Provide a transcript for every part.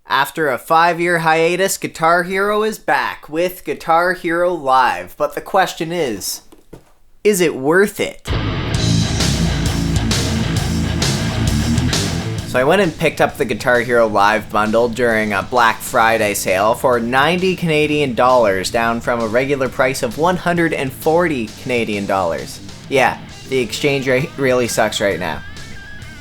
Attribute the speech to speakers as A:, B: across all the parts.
A: After a 5-year hiatus, Guitar Hero is back with Guitar Hero Live, but the question is it worth it? So I went and picked up the Guitar Hero Live bundle during a Black Friday sale for 90 Canadian dollars, down from a regular price of 140 Canadian dollars. Yeah, the exchange rate really sucks right now.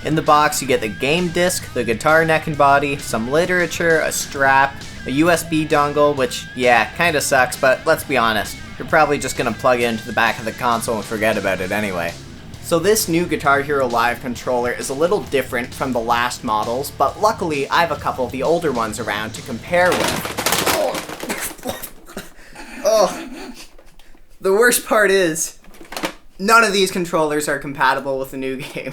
A: In the box, you get the game disc, the guitar neck and body, some literature, a strap, a USB dongle, which, yeah, kinda sucks, but let's be honest, you're probably just gonna plug it into the back of the console and forget about it anyway. So this new Guitar Hero Live controller is a little different from the last models, but luckily I have a couple of the older ones around to compare with. Oh. The worst part is, none of these controllers are compatible with the new game.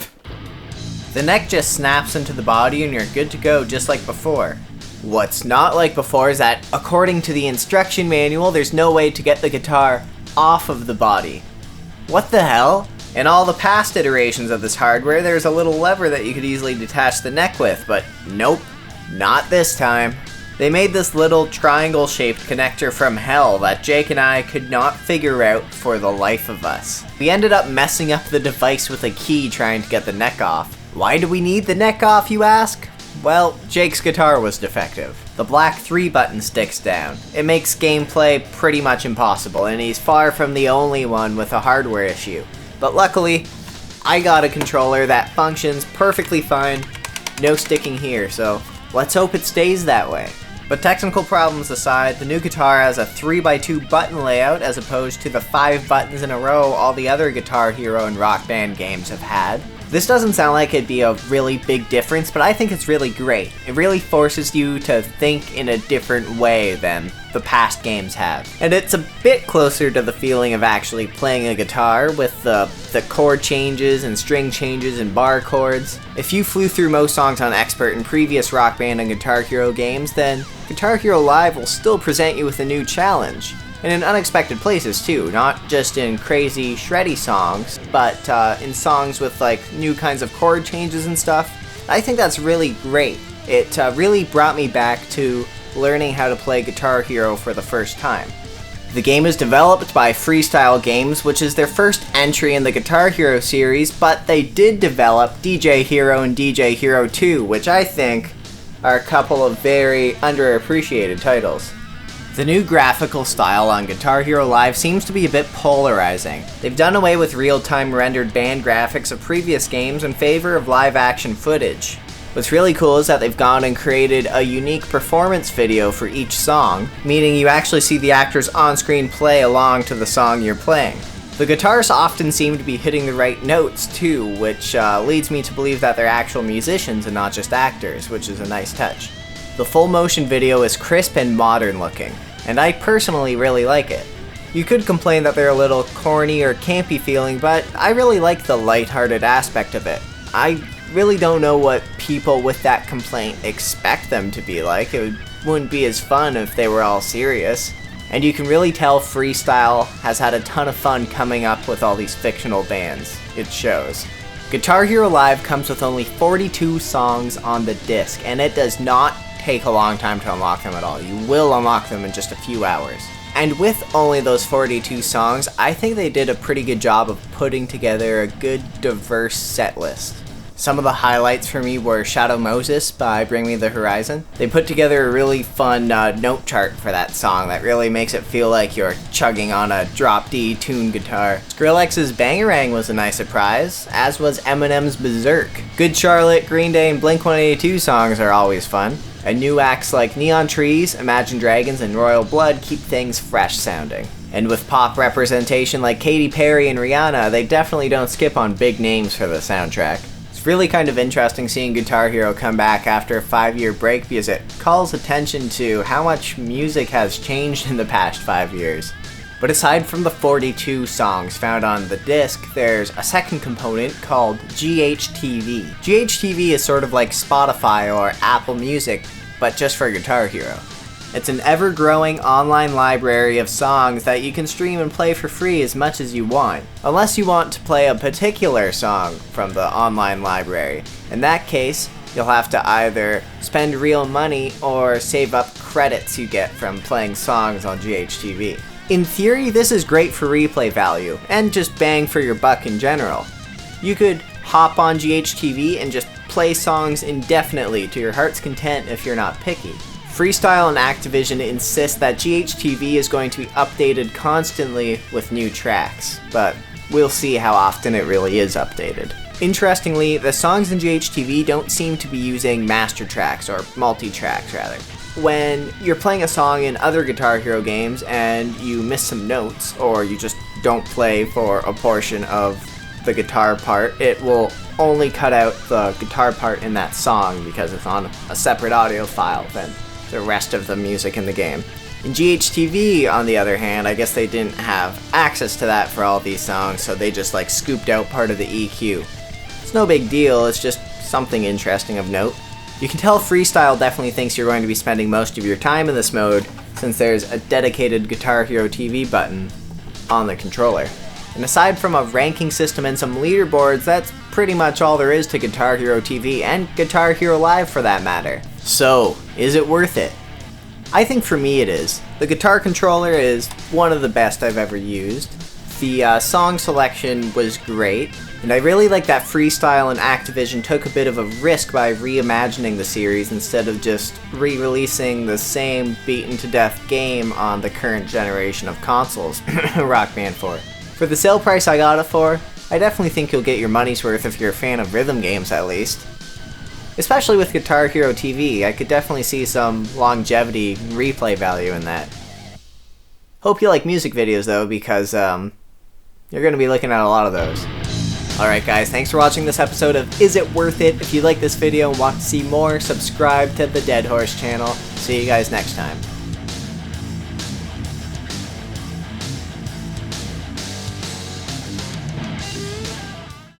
A: The neck just snaps into the body and you're good to go just like before. What's not like before is that, according to the instruction manual, there's no way to get the guitar off of the body. What the hell? In all the past iterations of this hardware, there's a little lever that you could easily detach the neck with, but nope, not this time. They made this little triangle-shaped connector from hell that Jake and I could not figure out for the life of us. We ended up messing up the device with a key trying to get the neck off. Why do we need the neck off, you ask? Well, Jake's guitar was defective. The black 3-button sticks down. It makes gameplay pretty much impossible, and he's far from the only one with a hardware issue. But luckily, I got a controller that functions perfectly fine, no sticking here, so let's hope it stays that way. But technical problems aside, the new guitar has a 3x2 button layout as opposed to the 5 buttons in a row all the other Guitar Hero and Rock Band games have had. This doesn't sound like it'd be a really big difference, but I think it's really great. It really forces you to think in a different way than the past games have. And it's a bit closer to the feeling of actually playing a guitar with the chord changes and string changes and bar chords. If you flew through most songs on Expert in previous Rock Band and Guitar Hero games, then Guitar Hero Live will still present you with a new challenge. And in unexpected places too, not just in crazy shreddy songs, but in songs with like new kinds of chord changes and stuff. I think that's really great. It really brought me back to learning how to play Guitar Hero for the first time. The game is developed by Freestyle Games, which is their first entry in the Guitar Hero series, but they did develop DJ Hero and DJ Hero 2, which I think are a couple of very underappreciated titles. The new graphical style on Guitar Hero Live seems to be a bit polarizing. They've done away with real-time rendered band graphics of previous games in favor of live-action footage. What's really cool is that they've gone and created a unique performance video for each song, meaning you actually see the actors on screen play along to the song you're playing. The guitars often seem to be hitting the right notes too, which leads me to believe that they're actual musicians and not just actors, which is a nice touch. The full motion video is crisp and modern looking, and I personally really like it. You could complain that they're a little corny or campy feeling, but I really like the lighthearted aspect of it. I really don't know what people with that complaint expect them to be like. It wouldn't be as fun if they were all serious. And you can really tell Freestyle has had a ton of fun coming up with all these fictional bands. It shows. Guitar Hero Live comes with only 42 songs on the disc, and it does not take a long time to unlock them at all. You will unlock them in just a few hours. And with only those 42 songs, I think they did a pretty good job of putting together a good, diverse set list. Some of the highlights for me were Shadow Moses by Bring Me the Horizon. They put together a really fun note chart for that song that really makes it feel like you're chugging on a drop D tuned guitar. Skrillex's Bangarang was a nice surprise, as was Eminem's Berserk. Good Charlotte, Green Day, and Blink-182 songs are always fun. And new acts like Neon Trees, Imagine Dragons, and Royal Blood keep things fresh sounding. And with pop representation like Katy Perry and Rihanna, they definitely don't skip on big names for the soundtrack. It's really kind of interesting seeing Guitar Hero come back after a 5-year break because it calls attention to how much music has changed in the past 5 years. But aside from the 42 songs found on the disc, there's a second component called GHTV. GHTV is sort of like Spotify or Apple Music, but just for Guitar Hero. It's an ever-growing online library of songs that you can stream and play for free as much as you want, unless you want to play a particular song from the online library. In that case, You'll have to either spend real money or save up credits you get from playing songs on GHTV. In theory, this is great for replay value, and just bang for your buck in general. You could hop on GHTV and just play songs indefinitely to your heart's content if you're not picky. Freestyle and Activision insist that GHTV is going to be updated constantly with new tracks, but we'll see how often it really is updated. Interestingly, the songs in GHTV don't seem to be using master tracks, or multi-tracks rather. When you're playing a song in other Guitar Hero games and you miss some notes, or you just don't play for a portion of the guitar part, it will only cut out the guitar part in that song because it's on a separate audio file than the rest of the music in the game. In GHTV, on the other hand, I guess they didn't have access to that for all these songs, so they just scooped out part of the EQ. It's no big deal, it's just something interesting of note. You can tell Freestyle definitely thinks you're going to be spending most of your time in this mode, since there's a dedicated Guitar Hero TV button on the controller. And aside from a ranking system and some leaderboards, that's pretty much all there is to Guitar Hero TV, and Guitar Hero Live for that matter. So, is it worth it? I think for me it is. The guitar controller is one of the best I've ever used. The song selection was great, and I really like that Freestyle and Activision took a bit of a risk by reimagining the series instead of just re-releasing the same beaten-to-death game on the current generation of consoles, Rock Band 4. For the sale price I got it for, I definitely think you'll get your money's worth if you're a fan of rhythm games at least. Especially with Guitar Hero TV, I could definitely see some longevity and replay value in that. Hope you like music videos though, because you're going to be looking at a lot of those. Alright guys, thanks for watching this episode of Is It Worth It? If you like this video and want to see more, subscribe to the Dead Horse channel. See you guys next time.